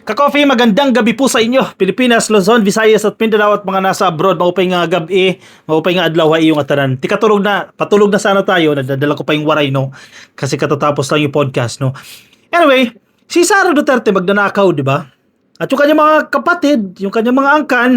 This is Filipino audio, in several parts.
Ka-coffee, magandang gabi po sa inyo. Pilipinas, Luzon, Visayas at Mindanao at mga nasa abroad. Maupay nga gabi, maupay nga adlaw ay iyong atanan. Tikatulog na, patulog na sana tayo. Nadadala ko pa yung waray, no? Kasi katatapos lang yung podcast, no? Anyway, si Sara Duterte magnanakaw, di ba? At yung kanyang mga kapatid, yung kanyang mga angkan,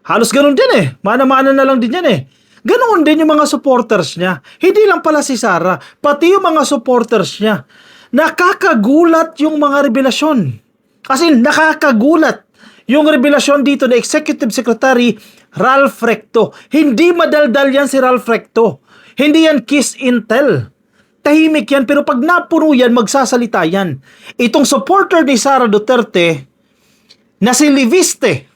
halos ganun din eh. Mana-mana na lang din yan eh. Ganoon din yung mga supporters niya. Hindi lang pala si Sara, pati yung mga supporters niya. Nakakagulat yung mga revelasyon. Kasi nakakagulat yung revelasyon dito na Executive Secretary Ralph Recto. Hindi madaldal yan si Ralph Recto. Hindi yan kiss intel. Tahimik yan, pero pag napuno yan, magsasalita yan. Itong supporter ni Sara Duterte na si Liviste,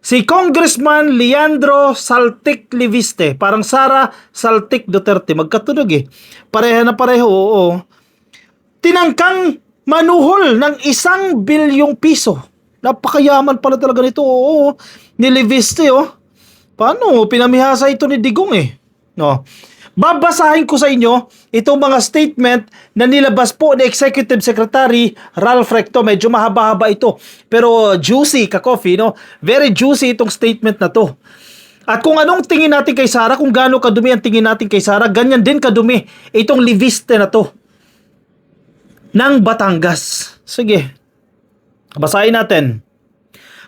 si Congressman Leandro Saltik Liviste, parang Sara Saltik Duterte, magkatunog eh. Pareha na pareho, oo. Tinangkang manuhol ng 1 bilyong piso. Napakayaman pala talaga nito, oo. Ni Liviste, oh. Paano? Pinamihasa ito ni Digong eh. No. Babasahin ko sa inyo itong mga statement na nilabas po ni Executive Secretary Ralph Recto. Medyo mahaba-haba ito. Pero juicy, ka-coffee, no? Very juicy itong statement na to. At kung anong tingin natin kay Sara, kung gaano kadumi ang tingin natin kay Sara, ganyan din kadumi itong Liviste na to ng Batangas. Sige. Basahin natin.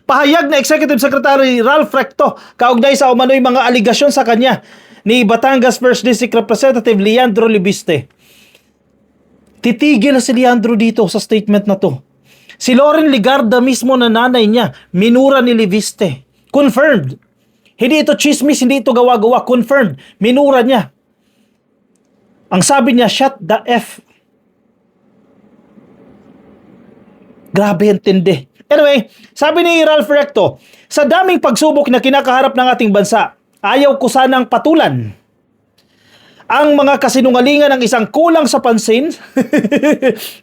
Pahayag na Executive Secretary Ralph Recto kaugnay sa umano'y mga aligasyon sa kanya ni Batangas 1st District Representative Leandro Liviste. Titigil na si Leandro dito sa statement na to. Si Loren Legarda mismo na nanay niya, minura ni Liviste. Confirmed. Hindi ito chismis, hindi ito gawa-gawa. Confirmed. Minura niya. Ang sabi niya, shut the F. Grabe yung tindi. Anyway, sabi ni Ralph Recto, sa daming pagsubok na kinakaharap ng ating bansa, ayaw ko sanang patulan ang mga kasinungalingan ng isang kulang sa pansin.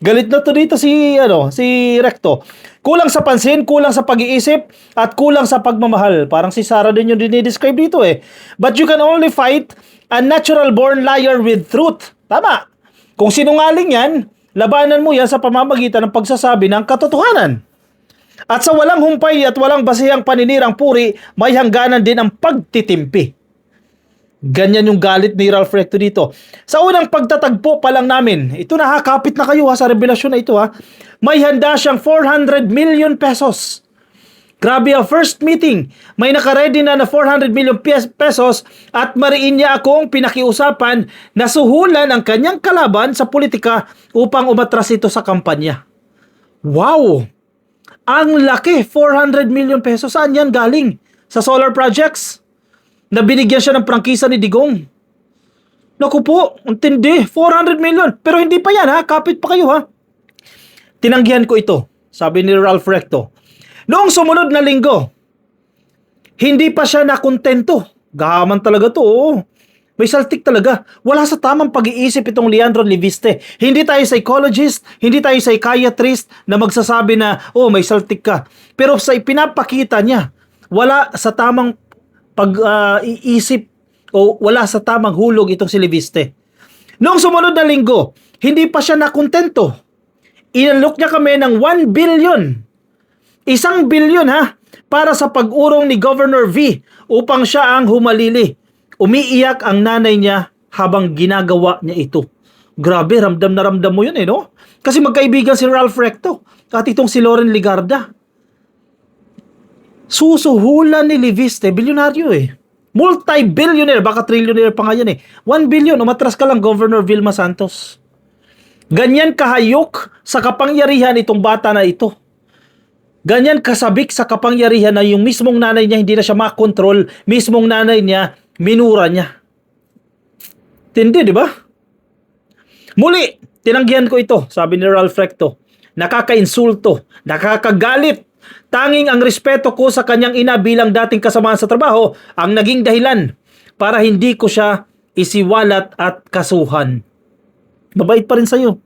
Galit na to dito si Recto. Kulang sa pansin, kulang sa pag-iisip, at kulang sa pagmamahal. Parang si Sara din yung dinidescribe dito eh. But you can only fight a natural born liar with truth. Tama. Kung sinungaling yan, labanan mo yan sa pamamagitan ng pagsasabi ng katotohanan. At sa walang humpay at walang basihang paninirang puri, may hangganan din ang pagtitimpi. Ganyan yung galit ni Ralph Recto dito. Sa unang pagtatagpo pa lang namin, ito nakakapit na kayo sa revelasyon na ito may handa siyang 400 million pesos. Grabe ang first meeting. May nakaredy na 400 million pesos at mariin niya akong pinakiusapan na suhulan ang kanyang kalaban sa politika upang umatras ito sa kampanya. Wow! Ang laki, 400 million pesos. Saan yan galing? Sa solar projects? Na binigyan siya ng prangkisa ni Digong. Naku po, ang tindi, 400 million. Pero hindi pa yan kapit pa kayo Tinanggihan ko ito, sabi ni Ralph Recto. Noong sumunod na linggo, hindi pa siya nakontento. Gahaman talaga to, May saltik talaga. Wala sa tamang pag-iisip itong Leandro Liviste. Hindi tayo psychologist, hindi tayo psychiatrist na magsasabi na, may saltik ka. Pero sa ipinapakita niya, wala sa tamang pag-iisip o wala sa tamang hulog itong si Liviste. Noong sumunod na linggo, hindi pa siya nakontento. Inalok niya kami ng 1 billion. 1 billion para sa pag-urong ni Governor V upang siya ang humalili. Umiiyak ang nanay niya habang ginagawa niya ito. Grabe, ramdam na ramdam mo yun no? Kasi magkaibigan si Ralph Recto at itong si Loren Legarda. Susuhulan ni Liviste, bilyonaryo Multi-billionaire, baka trillionaire pa nga yan 1 billion, umatras ka lang Governor Vilma Santos. Ganyan kahayok sa kapangyarihan itong bata na ito. Ganyan kasabik sa kapangyarihan na yung mismong nanay niya hindi na siya makontrol, mismong nanay niya minura niya. Tindi, di ba? Muli, tinanggihan ko ito, sabi ni Ralph Recto. Nakaka-insulto, nakakagalit. Tanging ang respeto ko sa kanyang ina bilang dating kasamahan sa trabaho ang naging dahilan para hindi ko siya isiwalat at kasuhan. Mabait pa rin sa'yo.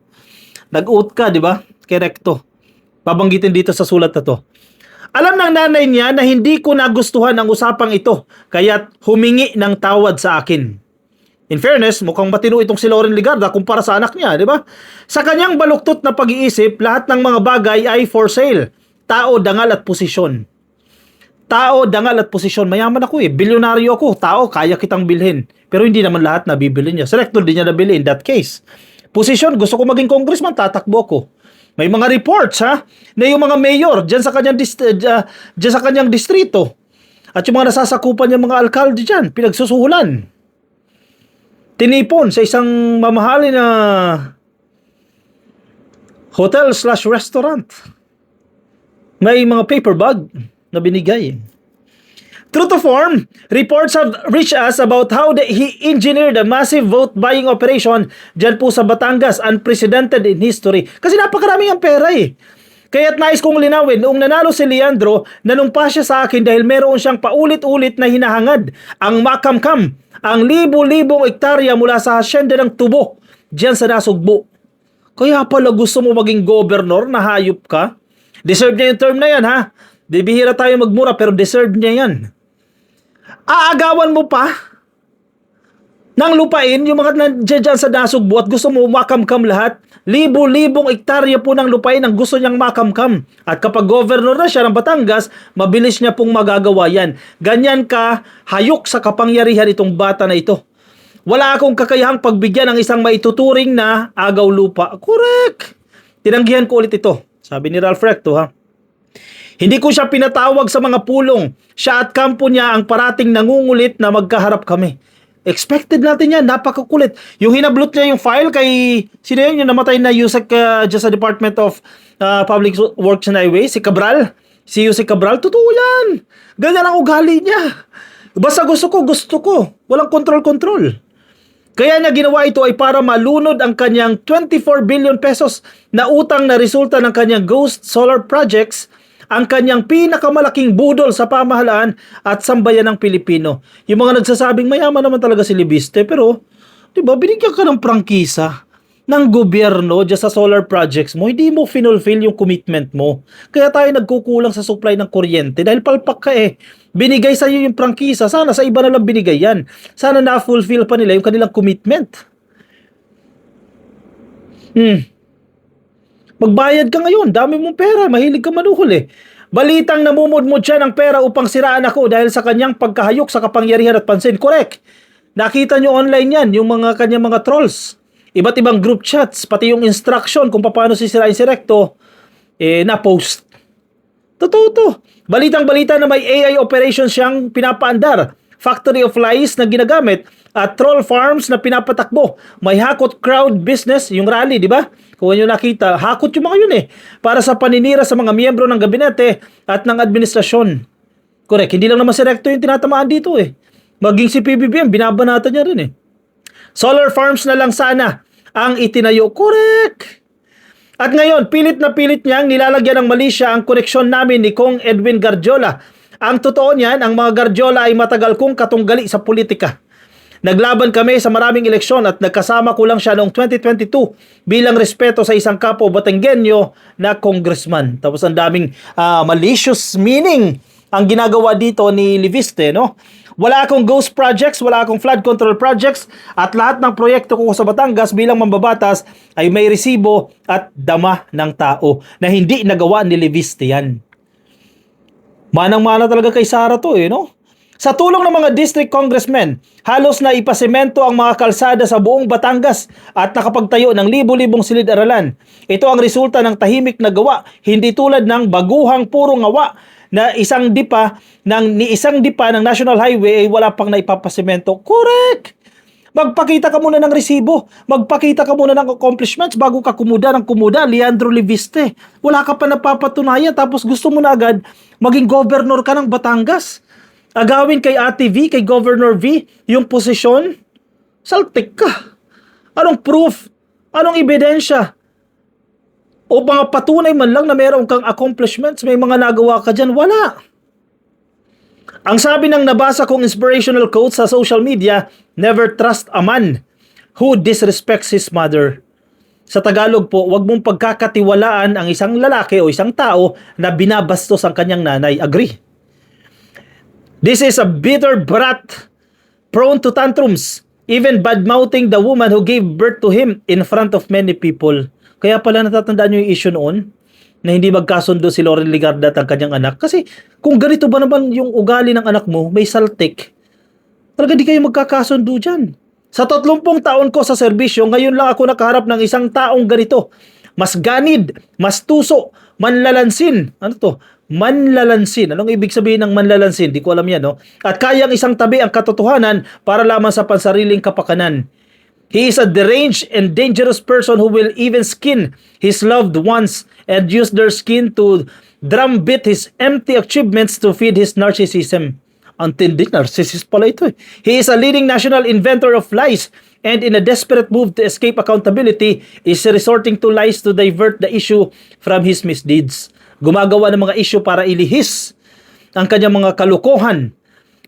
Nag-uot ka, di ba? Kay Recto. Babanggitin dito sa sulat na to. Alam ng nanay niya na hindi ko nagustuhan ang usapang ito, kaya't humingi ng tawad sa akin. In fairness, mukhang matino itong si Loren Legarda kumpara sa anak niya, di ba? Sa kanyang baluktot na pag-iisip, lahat ng mga bagay ay for sale. tao, dangal at posisyon. Tao, dangal at posisyon. Mayaman ako eh. Bilyonaryo ako. Tao, kaya kitang bilhin. Pero hindi naman lahat nabibili niya. Selector din niya nabili in that case. Posisyon, gusto ko maging congressman, tatakbo ko. May mga reports ha, na yung mga mayor dyan sa kanyang distrito at yung mga nasasakupan niya mga alkalde dyan, pinagsusuhulan. Tinipon sa isang mamahalin na hotel/restaurant. May mga paper bag na binigay. True to form, reports have reached us about how he engineered a massive vote buying operation dyan po sa Batangas, unprecedented in history. Kasi napakaraming ang pera eh. Kaya't nais kong linawin, noong nanalo si Leandro, nanumpa siya sa akin dahil meron siyang paulit-ulit na hinahangad ang makamkam, ang libo-libong ektarya mula sa hasyenda ng Tubo, dyan sa Nasugbo. Kaya pala gusto mo maging governor, na hayop ka? Deserve niya yung term na yan ha. Bibihira tayo magmura pero deserve niya yan. Aagawan mo pa ng lupain yung mga nandiyan sa Nasugbo at gusto mo makamkam lahat. Libo-libong ektarya po ng lupain ang gusto niyang makamkam. At kapag governor na siya ng Batangas, mabilis niya pong magagawa yan. Ganyan ka hayok sa kapangyarihan itong bata na ito. Wala akong kakayahang pagbigyan ng isang maituturing na agaw lupa. Correct! Tinanggihan ko ulit ito. Sabi ni Ralph Recto ha. Hindi ko siya pinatawag sa mga pulong. Siya at kampo niya ang parating nangungulit na magkaharap kami. Expected natin yan. Napakakulit. Yung hinablot niya yung file kay sino yun? Yung namatay na Yusek just sa Department of Public Works and Highways. Si Cabral. Si Yusek Cabral. Totoo yan. Ganyan ang ugali niya. Basta gusto ko. Walang control. Kaya niya ginawa ito ay para malunod ang kanyang 24 billion pesos na utang na resulta ng kanyang ghost solar projects, ang kanyang pinakamalaking budol sa pamahalaan at sambayan ng Pilipino. Yung mga nagsasabing mayaman naman talaga si Libiste, pero di ba binigyan ka ng prangkisa ng gobyerno dyan sa solar projects mo, hindi mo finulfill yung commitment mo. Kaya tayo nagkukulang sa supply ng kuryente dahil palpak ka eh. Binigay sa iyo yung prangkisa, sana sa iba na lang binigay yan. Sana na-fulfill pa nila yung kanilang commitment. Magbayad ka ngayon, dami mong pera, mahilig ka manuhol eh. Balitang namumudmud siya ng pera upang siraan ako dahil sa kanyang pagkahayok sa kapangyarihan at pansin. Correct. Nakita nyo online yan, yung mga kanyang mga trolls. Iba't ibang group chats, pati yung instruction kung paano sisirain si Recto, na-post. Totoo to. Balitang-balita na may AI operations siyang pinapaandar. Factory of lies na ginagamit at troll farms na pinapatakbo. May hakot crowd business, yung rally, di ba? Kung nyo nakita, hakot yung mga yun eh. Para sa paninira sa mga miyembro ng gabinete at ng administrasyon. Correct. Hindi lang naman si Recto yung tinatamaan dito eh. Maging si PBBM, binabanatan niya rin eh. Solar farms na lang sana ang itinayo. Correct. At ngayon, pilit na pilit niyang nilalagyan ng mali siya ang koneksyon namin ni Kong Edwin Garjola. Ang totoo niyan, ang mga Garjola ay matagal kong katunggali sa politika. Naglaban kami sa maraming eleksyon at nagkasama ko lang siya noong 2022 bilang respeto sa isang kapo Batanggenyo na congressman. Tapos ang daming malicious meaning ang ginagawa dito ni Liviste, no? Wala akong ghost projects, wala akong flood control projects at lahat ng proyekto ko sa Batangas bilang mambabatas ay may resibo at dama ng tao na hindi nagawa ni Liviste yan. Manang-mana talaga kay Sara to eh, no? Sa tulong ng mga district congressmen, halos na ipasemento ang mga kalsada sa buong Batangas at nakapagtayo ng libo-libong silid-aralan. Ito ang resulta ng tahimik na gawa, hindi tulad ng baguhang puro ngawa na isang dipa ng National Highway ay wala pang naipapasemento. Correct! Magpakita ka muna ng resibo. Magpakita ka muna ng accomplishments bago ka kumuda ng kumuda. Leandro Liviste. Wala ka pa napapatunayan tapos gusto mo na agad maging governor ka ng Batangas. Agawin kay Ate V, kay Governor V, yung posisyon. Saltik ka. Anong proof? Anong ebidensya? O mga patunay man lang na meron kang accomplishments, may mga nagawa ka dyan? Wala. Ang sabi ng nabasa kong inspirational quote sa social media, never trust a man who disrespects his mother. Sa Tagalog po, wag mong pagkakatiwalaan ang isang lalaki o isang tao na binabastos ang kanyang nanay. Agree? This is a bitter brat, prone to tantrums, even bad-mouthing the woman who gave birth to him in front of many people. Kaya pala natatandaan nyo yung issue noon? na hindi magkasundo si Lauren Legarda at ang kanyang anak. Kasi kung ganito ba naman yung ugali ng anak mo, may saltik, talaga di kayo magkakasundo dyan. Sa 30 taon ko sa serbisyo, ngayon lang ako nakaharap ng isang taong ganito. Mas ganid, mas tuso, manlalansin. Ano to? Manlalansin. Anong ibig sabihin ng manlalansin? Di ko alam yan, no? At kayang isang tabi ang katotohanan para lamang sa pansariling kapakanan. He is a deranged and dangerous person who will even skin his loved ones and use their skin to drumbeat his empty achievements to feed his narcissism. Ang tindi, narcissist pala ito eh. He is a leading national inventor of lies and in a desperate move to escape accountability is resorting to lies to divert the issue from his misdeeds. Gumagawa ng mga issue para ilihis ang kanyang mga kalukuhan.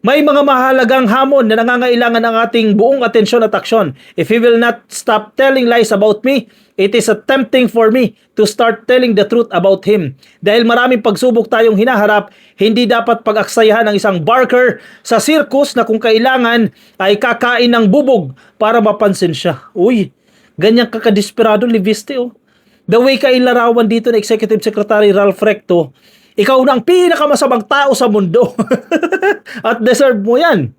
May mga mahalagang hamon na nangangailangan ng ating buong atensyon at aksyon. If he will not stop telling lies about me, it is tempting for me to start telling the truth about him. Dahil maraming pagsubok tayong hinaharap, hindi dapat pag-aksayahan ng isang barker sa circus na kung kailangan ay kakain ng bubog para mapansin siya. Uy, ganyan kakadesperado Liviste, oh. The way ka ilarawan dito na Executive Secretary Ralph Recto, ikaw na ang pinakamasamang tao sa mundo. At deserve mo yan.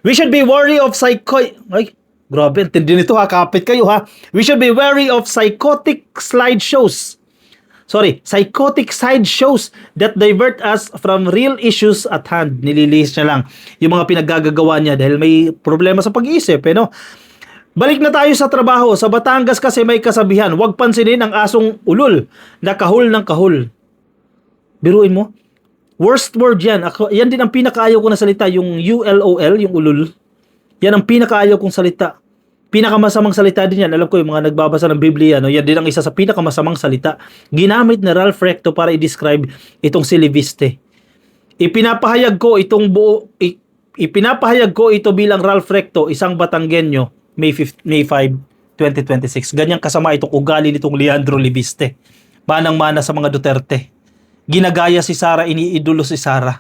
We should be wary of Ay, grabe, intindi nito ha. Kapit kayo ha. We should be wary of psychotic slideshows. Psychotic sideshows that divert us from real issues at hand. Nililihis niya lang yung mga pinaggagawa niya dahil may problema sa pag-iisip, eh, no? Balik na tayo sa trabaho. Sa Batangas kasi may kasabihan, huwag pansinin ang asong ulul na kahul ng kahul. Biruin mo. Worst word yan. Yan din ang pinakaayaw ko na salita. Yung ULOL, yung ulul. Yan ang pinakaayaw kong salita. Pinakamasamang salita din yan. Alam ko yung mga nagbabasa ng Biblia, no? Yan din ang isa sa pinakamasamang salita. Ginamit na Ralph Recto para i-describe itong si Liviste. Ipinapahayag ko ito bilang Ralph Recto, isang Batanggenyo, May 5, 2026. Ganyang kasama itong ugali nitong Leandro Liviste. Manang-mana sa mga Duterte. Ginagaya si Sara, iniidolo si Sara.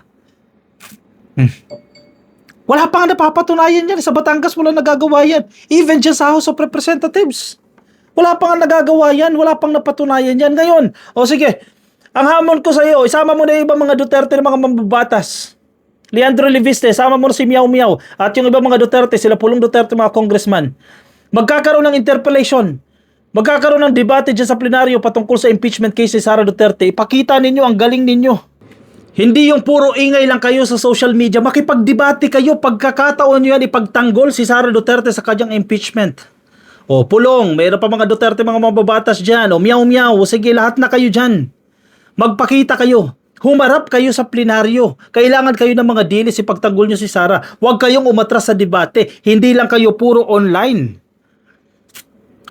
Wala pa nga napapatunayan yan. Sa Batangas wala nagagawa yan. Even dyan sa House of Representatives. Wala pa nga nagagawa yan. Wala pang napatunayan yan. Ngayon, o sige, ang hamon ko sa iyo, isama mo na yung ibang mga Duterte na mga mambabatas. Leandro Liviste, sama mo na si Miao Miao. At yung ibang mga Duterte, sila Pulong Duterte, mga congressman. Magkakaroon ng interpellation. Magkakaroon ng debate dyan sa plenaryo patungkol sa impeachment case ni Sara Duterte. Ipakita ninyo ang galing ninyo. Hindi yung puro ingay lang kayo sa social media. Makipagdebate kayo. Pagkakataon nyo yan, ipagtanggol si Sara Duterte sa kanyang impeachment. O, Pulong, mayroon pa mga Duterte, mga mababatas dyan. O, Miao Miao, o sige, lahat na kayo dyan. Magpakita kayo. Humarap kayo sa plenaryo. Kailangan kayo ng mga dilis, ipagtanggol nyo si Sara. Huwag kayong umatras sa debate. Hindi lang kayo puro online.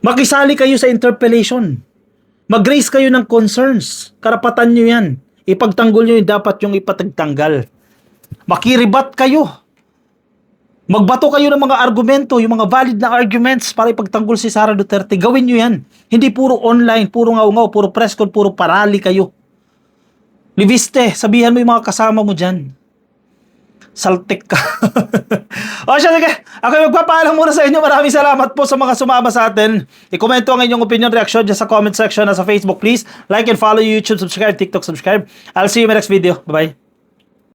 Makisali kayo sa interpellation. Mag-raise kayo ng concerns. Karapatan nyo yan. Ipagtanggol nyo yung dapat yung ipatagtanggal. Makiribat kayo. Magbato kayo ng mga argumento, yung mga valid na arguments para ipagtanggol si Sara Duterte. Gawin nyo yan. Hindi puro online, puro ngaw-ngaw, puro press con, puro parali kayo. Liviste, sabihan mo yung mga kasama mo dyan. Saltik ka. O siya, sige. Ako magpapaalam muna sa inyo. Maraming salamat po sa mga sumama sa atin. I-komento ang inyong opinion, reaction dyan sa comment section na sa Facebook. Please like and follow YouTube, subscribe, TikTok, subscribe. I'll see you in my next video. Bye-bye.